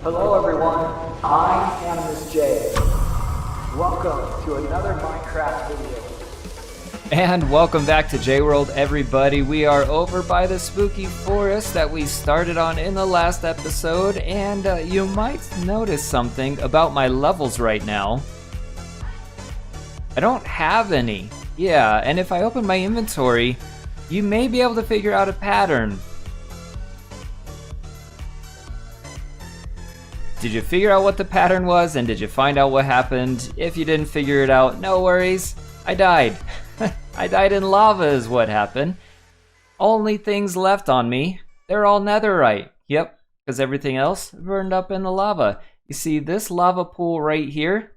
Hello everyone, I'm AnimusJ. Welcome to another Minecraft video. And welcome back to JWorld, everybody. We are over by the spooky forest that we started on in the last episode, and you might notice something about my levels right now. I don't have any. Yeah, and if I open my inventory, you may be able to figure out a pattern. Did you figure out what the pattern was, and did you find out what happened? If you didn't figure it out, no worries. I died. I died in lava is what happened. Only things left on me, they're all netherite. Yep, because everything else burned up in the lava. You see this lava pool right here?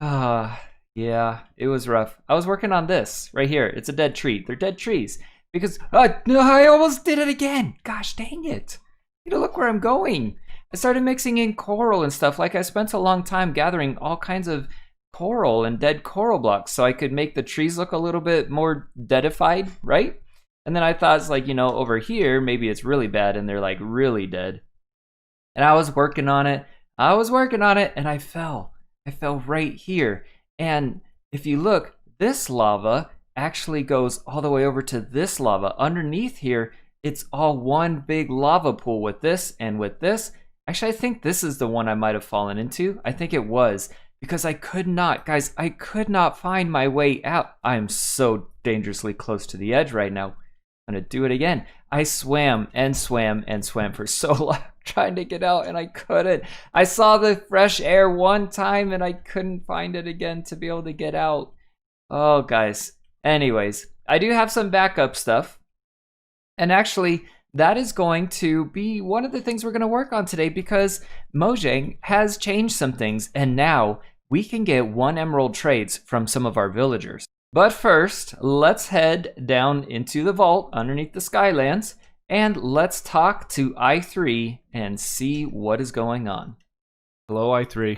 Yeah, it was rough. I was working on this right here. It's a dead tree. They're dead trees. Because, no, I almost did it again. Gosh dang it. You know, look where I'm going. I started mixing in coral and stuff. Like I spent a long time gathering all kinds of coral and dead coral blocks so I could make the trees look a little bit more deadified, right? And then I thought it's like, you know, over here, maybe it's really bad and they're like really dead. And I was working on it. And I fell. I fell right here. And if you look, this lava actually goes all the way over to this lava. Underneath here, it's all one big lava pool with this and with this. Actually, I think this is the one I might have fallen into. I think it was, because I could not, guys, I could not find my way out. I'm so dangerously close to the edge right now. I'm gonna do it again. I swam and swam and swam for so long trying to get out, and I couldn't. I saw the fresh air one time and I couldn't find it again to be able to get out. Oh, guys. Anyways, I do have some backup stuff. And actually, that is going to be one of the things we're going to work on today, because Mojang has changed some things and now we can get 1 emerald trades from some of our villagers. But first, let's head down into the vault underneath the Skylands and let's talk to i3 and see what is going on. Hello, i3.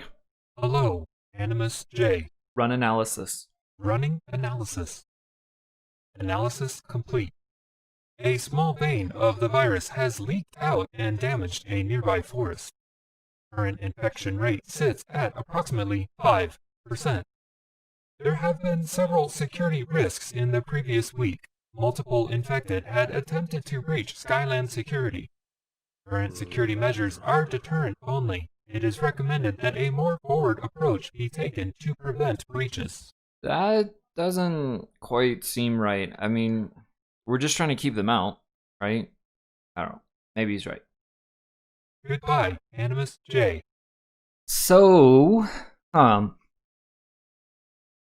Hello, AnimusJ. Run analysis. Running analysis. Analysis complete. A small vein of the virus has leaked out and damaged a nearby forest. Current infection rate sits at approximately 5%. There have been several security risks in the previous week. Multiple infected had attempted to breach Skyland security. Current security measures are deterrent only. It is recommended that a more forward approach be taken to prevent breaches. That doesn't quite seem right. I mean, we're just trying to keep them out, right? I don't know. Maybe he's right. Goodbye, AnimusJ. So,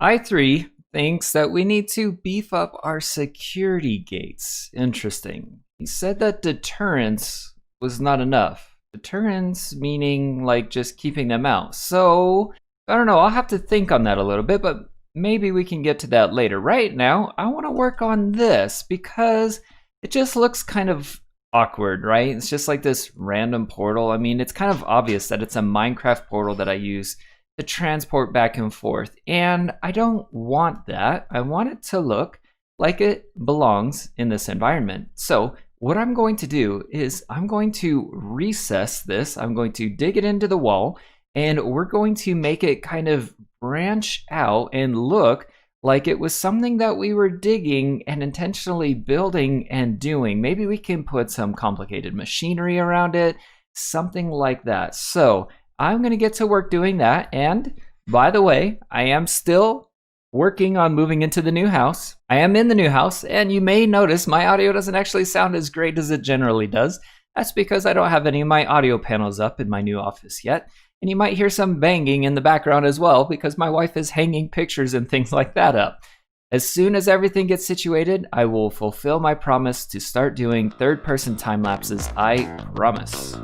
i3 thinks that we need to beef up our security gates. Interesting. He said that deterrence was not enough. Deterrence meaning like just keeping them out. So, I don't know. I'll have to think on that a little bit, but maybe we can get to that later. Right now, I want to work on this because it just looks kind of awkward, right? It's just like this random portal. I mean, it's kind of obvious that it's a Minecraft portal that I use to transport back and forth. And I don't want that. I want it to look like it belongs in this environment. So what I'm going to do is I'm going to recess this. I'm going to dig it into the wall, and we're going to make it kind of branch out and look like it was something that we were digging and intentionally building and doing. Maybe we can put some complicated machinery around it, something like that. So I'm going to get to work doing that. And by the way, I am still working on moving into the new house. I am in the new house, and you may notice my audio doesn't actually sound as great as it generally does. That's because I don't have any of my audio panels up in my new office yet. And you might hear some banging in the background as well, because my wife is hanging pictures and things like that up. As soon as everything gets situated, I will fulfill my promise to start doing third-person time lapses. I promise.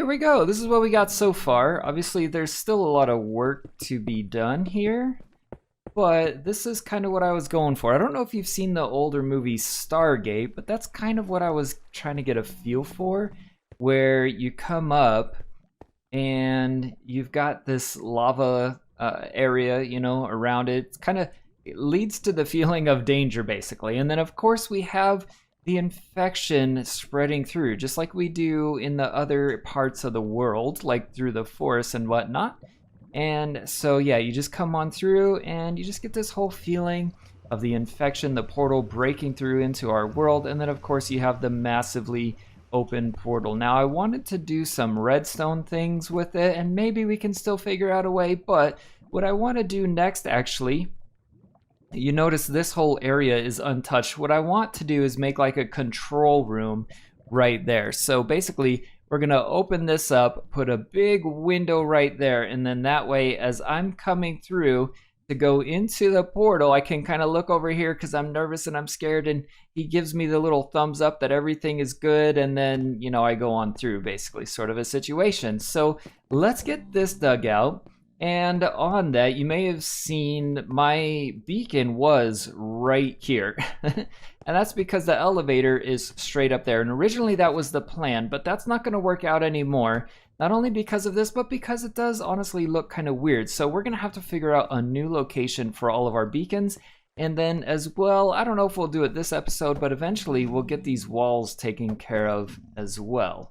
here we go. This is what we got so far. Obviously, there's still a lot of work to be done here, but this is kind of what I was going for. I don't know if you've seen the older movie Stargate, but that's kind of what I was trying to get a feel for, where you come up and you've got this lava area, you know, around it. It's kind of, it leads to the feeling of danger, basically. And then, of course, we have the infection spreading through, just like we do in the other parts of the world, like through the forest and whatnot. And so, yeah, you just come on through and you just get this whole feeling of the infection, the portal breaking through into our world. And then, of course, you have the massively open portal. Now, I wanted to do some redstone things with it, and maybe we can still figure out a way, but what I want to do next, actually, you notice this whole area is untouched. What I want to do is make like a control room right there. So basically, we're gonna open this up, put a big window right there, and then that way, as I'm coming through to go into the portal, I can kind of look over here because I'm nervous and I'm scared, and he gives me the little thumbs up that everything is good, and then, you know, I go on through, basically, sort of a situation. So let's get this dug out. And on that, you may have seen my beacon was right here. And that's because the elevator is straight up there. And originally that was the plan, but that's not going to work out anymore. Not only because of this, but because it does honestly look kind of weird. So we're going to have to figure out a new location for all of our beacons. And then as well, I don't know if we'll do it this episode, but eventually we'll get these walls taken care of as well.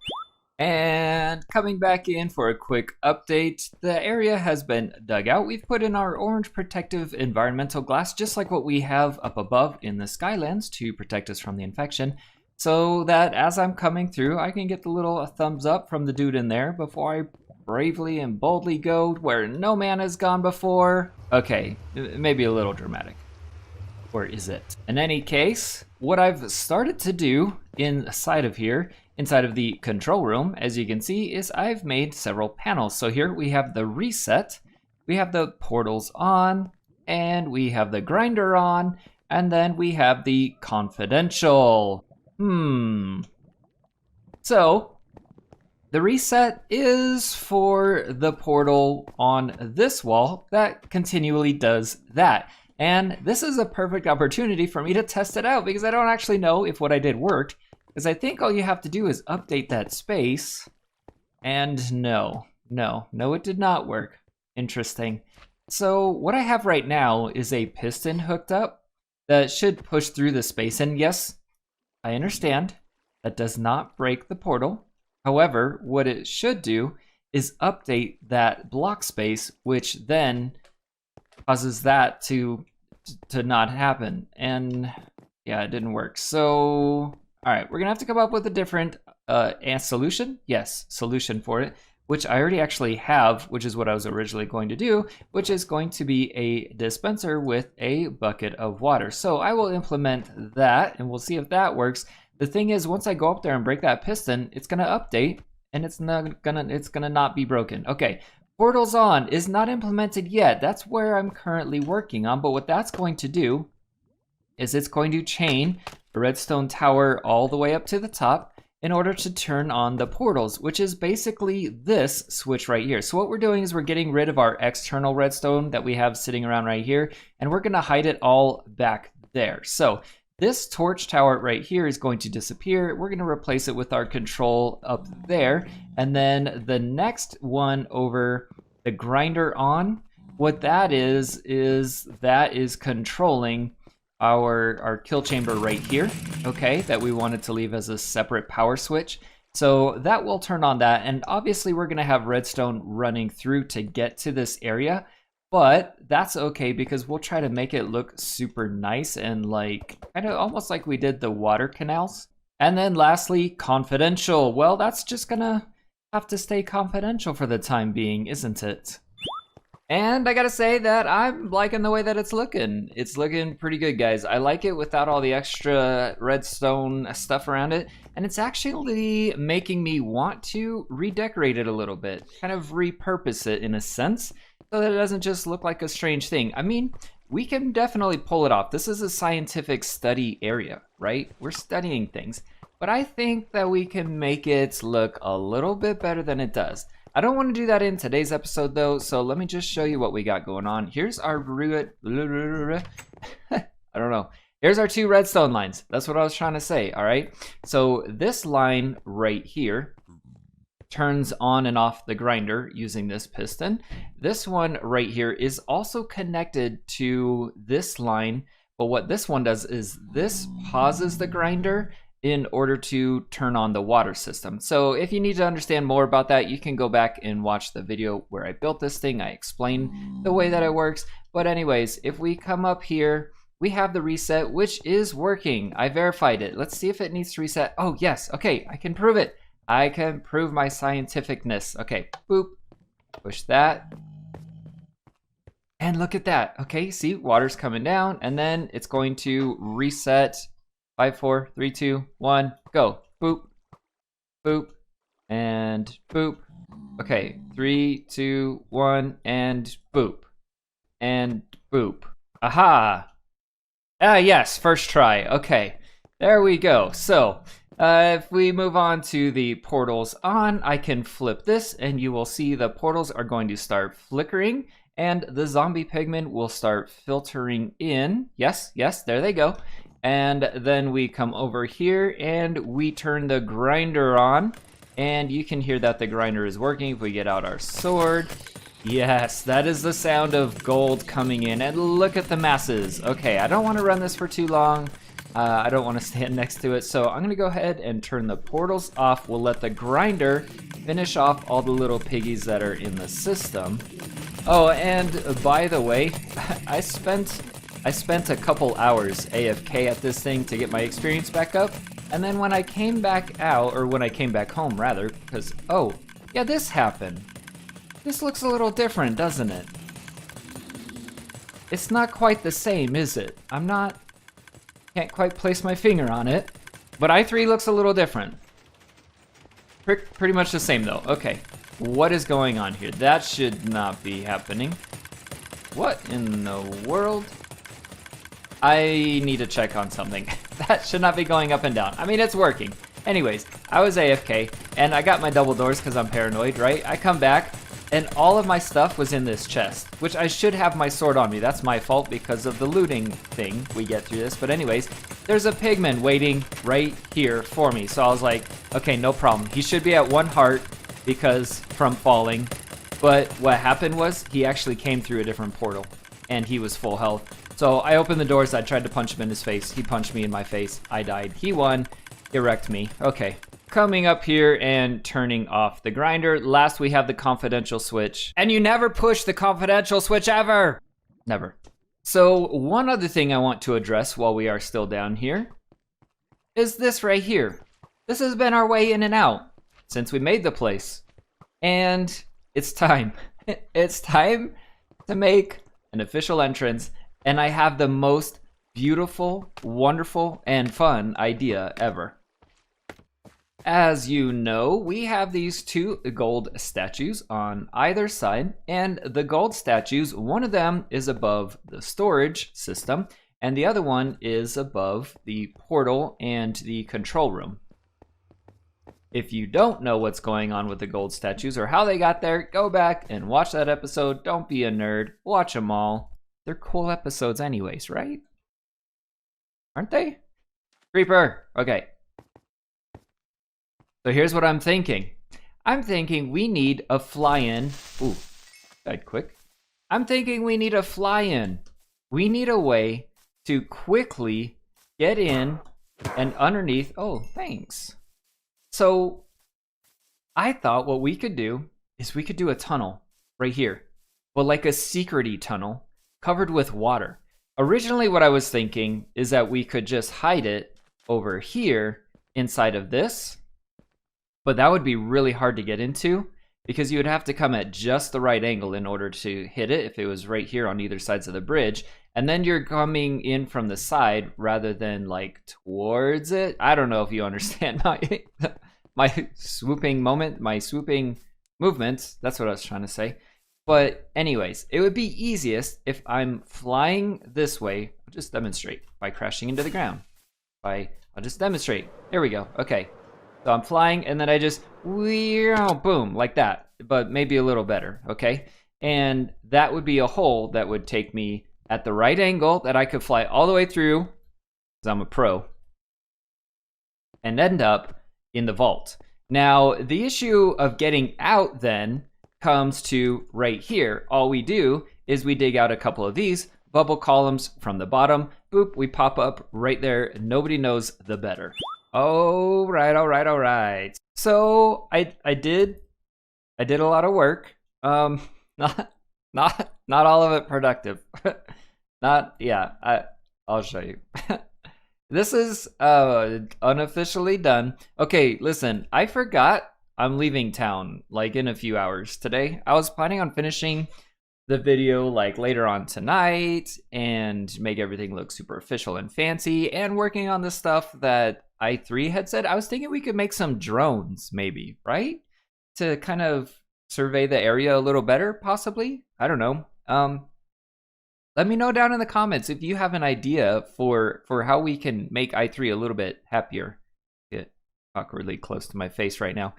And coming back in for a quick update, the area has been dug out. We've put in our orange protective environmental glass, just like what we have up above in the Skylands to protect us from the infection, so that as I'm coming through, I can get the little thumbs up from the dude in there before I bravely and boldly go where no man has gone before. Okay, maybe a little dramatic. Or is it? In any case, what I've started to do inside of here, inside of the control room, as you can see, is I've made several panels. So here we have the reset, we have the portals on, and we have the grinder on, and then we have the confidential. So the reset is for the portal on this wall that continually does that. And this is a perfect opportunity for me to test it out because I don't actually know if what I did worked. Because I think all you have to do is update that space. And no, it did not work. Interesting. So what I have right now is a piston hooked up that should push through the space. And yes, I understand that does not break the portal. However, what it should do is update that block space, which then causes that to not happen. And yeah, it didn't work. So all right, we're gonna have to come up with a different solution. Yes, solution for it, which I already actually have, which is what I was originally going to do, which is going to be a dispenser with a bucket of water. So I will implement that and we'll see if that works. The thing is, once I go up there and break that piston, it's gonna update and it's gonna not be broken. Okay, portals on is not implemented yet. That's where I'm currently working on, but what that's going to do is it's going to chain a redstone tower all the way up to the top in order to turn on the portals, which is basically this switch right here. So what we're doing is we're getting rid of our external redstone that we have sitting around right here, and we're gonna hide it all back there. So this torch tower right here is going to disappear. We're gonna replace it with our control up there. And then the next one over the grinder on, what that is that is controlling our kill chamber right here, okay, that we wanted to leave as a separate power switch. So that will turn on that, and obviously we're gonna have redstone running through to get to this area, but that's okay because we'll try to make it look super nice and like kind of almost like we did the water canals. And then lastly, confidential. Well, that's just gonna have to stay confidential for the time being, isn't it? And I gotta say that I'm liking the way that it's looking. It's looking pretty good, guys. I like it without all the extra redstone stuff around it. And it's actually making me want to redecorate it a little bit. Kind of repurpose it in a sense, so that it doesn't just look like a strange thing. I mean, we can definitely pull it off. This is a scientific study area, right? We're studying things. but I think that we can make it look a little bit better than it does. I don't want to do that in today's episode though, so let me just show you what we got going on. Here's our I don't know. Here's our 2 redstone lines. That's what I was trying to say, all right? So this line right here turns on and off the grinder using this piston. This one right here is also connected to this line, but what this one does is this pauses the grinder in order to turn on the water system. So if you need to understand more about that, you can go back and watch the video where I built this thing. I explain the way that it works. But anyways, if we come up here, we have the reset, which is working. I verified it. Let's see if it needs to reset. Oh, yes. Okay, I can prove it. I can prove my scientificness. Okay, boop. Push that. And look at that. Okay, see, water's coming down, and then it's going to reset. 5, 4, 3, 2, 1, go. Boop, boop, and boop. Okay, 3, 2, 1, and boop, and boop. Aha! Ah, yes, first try. Okay, there we go. So, if we move on to the portals on, I can flip this, and you will see the portals are going to start flickering, and the zombie pigmen will start filtering in. Yes, yes, there they go. And then we come over here and we turn the grinder on, and you can hear that the grinder is working if we get out our sword. Yes, that is the sound of gold coming in, and look at the masses. Okay, I don't want to run this for too long. I don't want to stand next to it, so I'm gonna go ahead and turn the portals off. We'll let the grinder finish off all the little piggies that are in the system. Oh, and by the way, I spent a couple hours AFK at this thing to get my experience back up, and then when I came back out, or when I came back home rather, because, oh, yeah, this happened. This looks a little different, doesn't it? It's not quite the same, is it? Can't quite place my finger on it, but I3 looks a little different. Pretty much the same though. Okay, what is going on here? That should not be happening. What in the world? I need to check on something. That should not be going up and down. I mean, it's working. Anyways, I was AFK, and I got my double doors because I'm paranoid, right? I come back, and all of my stuff was in this chest, which I should have my sword on me. That's my fault because of the looting thing we get through this. But anyways, there's a pigman waiting right here for me. So I was like, okay, no problem. He should be at 1 heart because from falling. But what happened was he actually came through a different portal, and he was full health. So I opened the doors, I tried to punch him in his face. He punched me in my face. I died. He won. He wrecked me. Okay. Coming up here and turning off the grinder. Last, we have the confidential switch. And you never push the confidential switch ever! Never. So one other thing I want to address while we are still down here is this right here. This has been our way in and out since we made the place. And it's time. It's time to make an official entrance. And I have the most beautiful, wonderful, and fun idea ever. As you know, we have these 2 gold statues on either side, and the gold statues, one of them is above the storage system, and the other one is above the portal and the control room. If you don't know what's going on with the gold statues or how they got there, go back and watch that episode. Don't be a nerd. Watch them all. They're cool episodes anyways, right? Aren't they? Creeper. Okay. So here's what I'm thinking. I'm thinking we need a fly-in. Ooh, died quick. I'm thinking we need a fly-in. We need a way to quickly get in and underneath. Oh, thanks. So I thought what we could do is we could do a tunnel right here, but like a secret-y tunnel covered with water. Originally what I was thinking is that we could just hide it over here inside of this, but that would be really hard to get into because you would have to come at just the right angle in order to hit it if it was right here on either sides of the bridge. And then you're coming in from the side rather than like towards it. I don't know if you understand my swooping moment, my swooping movements. That's what I was trying to say. But anyways, it would be easiest if I'm flying this way. I'll just demonstrate by crashing into the ground. I'll I'll just demonstrate. Here we go. Okay. So I'm flying, and then I just, boom, like that. But maybe a little better, okay? And that would be a hole that would take me at the right angle that I could fly all the way through, because I'm a pro, and end up in the vault. Now, the issue of getting out then comes to right here. All we do is we dig out a couple of these bubble columns from the bottom. Boop, we pop up right there. Nobody knows the better. All right. So I did a lot of work. Not all of it productive. I'll show you. This is unofficially done. Okay, listen, I forgot I'm leaving town like in a few hours today. I was planning on finishing the video like later on tonight and make everything look super official and fancy, and working on the stuff that i3 had said. I was thinking we could make some drones maybe, right? To kind of survey the area a little better, possibly. I don't know. Let me know down in the comments if you have an idea for how we can make i3 a little bit happier. Get awkwardly close to my face right now.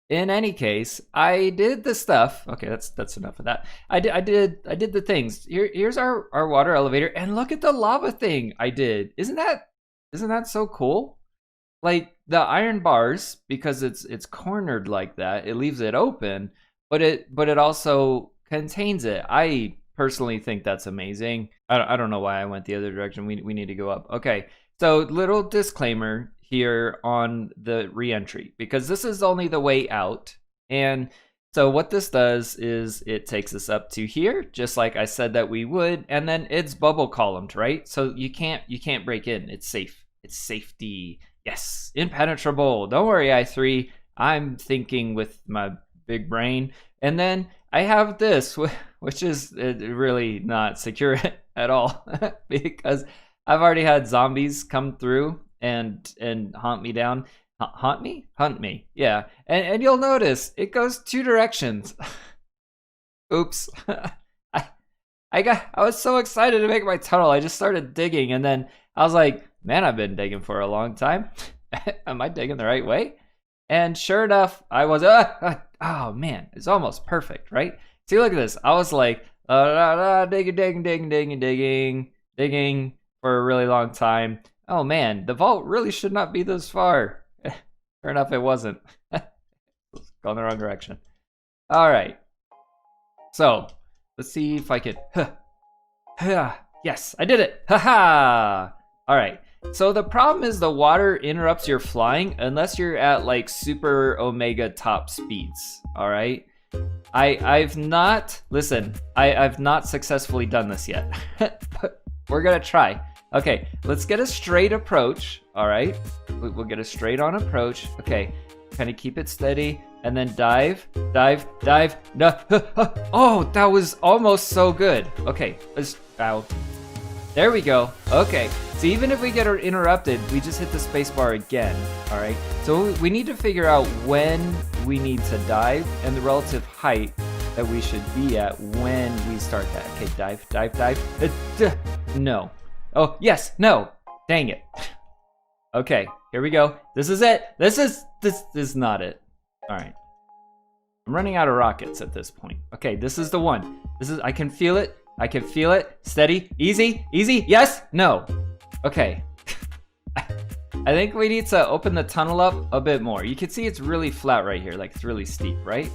In any case, I did the stuff. Okay, that's enough of that. I did the things. Here's our water elevator, and look at the lava thing I did. Isn't that so cool? Like the iron bars, because it's cornered like that, it leaves it open, but it also contains it. I personally think that's amazing. I don't know why I went the other direction. We need to go up. Okay, so little disclaimer here on the re-entry, because this is only the way out. And so what this does is it takes us up to here, just like I said that we would, and then it's bubble columned, right? So you can't break in. It's safe. It's safety. Yes, impenetrable. Don't worry, i3. I'm thinking with my big brain. And then I have this, which is really not secure at all, because I've already had zombies come through and hunt me down. Hunt me. Yeah. And you'll notice it goes two directions. Oops. I was so excited to make my tunnel. I just started digging, and then I was like, man, I've been digging for a long time. Am I digging the right way? And sure enough, I was, oh man, it's almost perfect, right? See, look at this. I was like, digging for a really long time. Oh man, the vault really should not be this far. Sure enough, it wasn't. Going the wrong direction. All right. So let's see if I could. Yes, I did it. Haha. All right. So the problem is the water interrupts your flying unless you're at like super omega top speeds. All right. I've not successfully done this yet. But we're gonna try. Okay, let's get a straight approach. All right, we'll get a straight on approach. Okay, kind of keep it steady, and then dive. No, oh, that was almost so good. Okay, ow. There we go. Okay, so even if we get interrupted, we just hit the space bar again. All right, so we need to figure out when we need to dive and the relative height that we should be at when we start that. Okay, dive. No. Oh, yes, no. Dang it. Okay, here we go. This is it. This is not it. All right. I'm running out of rockets at this point. Okay, this is the one. I can feel it. Steady, easy. Yes, no. Okay. I think we need to open the tunnel up a bit more. You can see it's really flat right here, like it's really steep, right?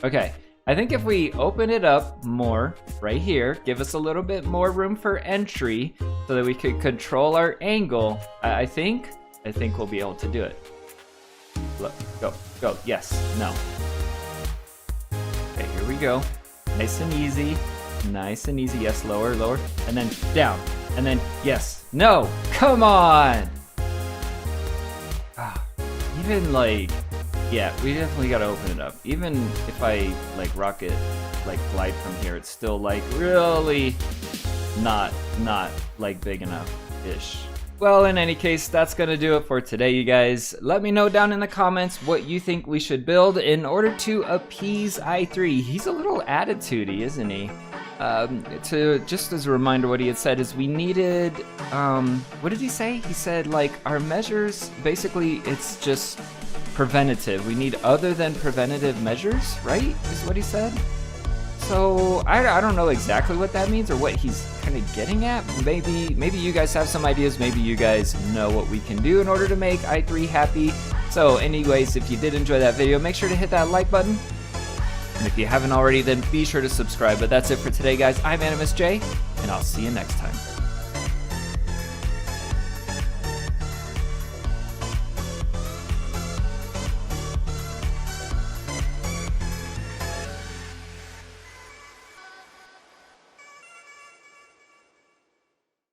Okay. I think if we open it up more right here, give us a little bit more room for entry so that we could control our angle, I think we'll be able to do it. Look, go, yes, no. Okay, here we go. Nice and easy, yes, lower, and then down, and then yes, no, come on! Even like, yeah, we definitely gotta open it up. Even if I like rocket, like glide from here, it's still like really not like big enough ish. Well, in any case, that's gonna do it for today, you guys. Let me know down in the comments what you think we should build in order to appease i3. He's a little attitudey, isn't he? Just as a reminder, what he had said is we needed, what did he say? He said, like, our measures, basically, it's just preventative. We need other than preventative measures, right? Is what he said. So I don't know exactly what that means or what he's kind of getting at. Maybe you guys have some ideas. Maybe you guys know what we can do in order to make i3 happy. So anyways, if you did enjoy that video, make sure to hit that like button. And if you haven't already, then be sure to subscribe. But that's it for today, guys. I'm AnimusJ, and I'll see you next time.